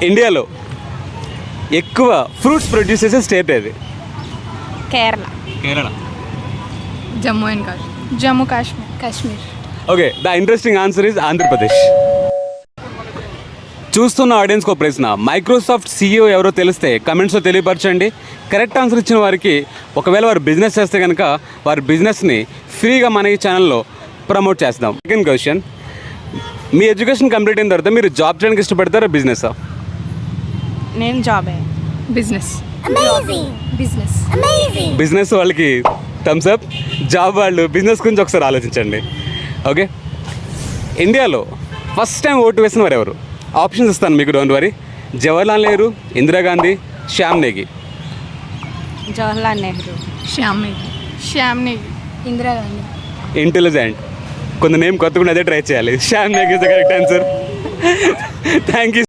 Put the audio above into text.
ఇండియాలో ఎక్కువ fruits produce చేసే స్టేట్ ఏది? Kerala. Kerala. Jammu and Kashmir. Jammu Kashmir. Kashmir. Okay, the interesting answer is Andhra Pradesh. చూస్తున్న ఆడియన్స్కి ఒక ప్రశ్న, మైక్రోసాఫ్ట్ సీఈఓ ఎవరో తెలిస్తే కమెంట్స్లో తెలియపరచండి. కరెక్ట్ ఆన్సర్ ఇచ్చిన వారికి ఒకవేళ వారు బిజినెస్ చేస్తే కనుక వారి బిజినెస్ని ఫ్రీగా మన ఈ ఛానల్లో ప్రమోట్ చేస్తాం. సెకండ్ క్వశ్చన్, మీ ఎడ్యుకేషన్ కంప్లీట్ అయిన తర్వాత మీరు జాబ్ చేయడానికి ఇష్టపడతారా బిజినెస్? నేను జాబే. బిజినెస్. బిజినెస్. బిజినెస్ వాళ్ళకి థమ్స్ అప్, జాబ్ వాళ్ళు బిజినెస్ గురించి ఒకసారి ఆలోచించండి. ఓకే, ఇండియాలో ఫస్ట్ టైం ఓటు వేసిన వారు ఎవరు? ఆప్షన్స్ ఇస్తాను మీకు, don't worry. Jawaharlal Nehru, Indira Gandhi, Shyam Negi. Jawaharlal Nehru. Shyam Negi. Indira Gandhi. Intelligent, కొంత నేమ్ కొత్తగా అదే ట్రై చేయాలి. Shyam Negi is the correct answer. Thank you.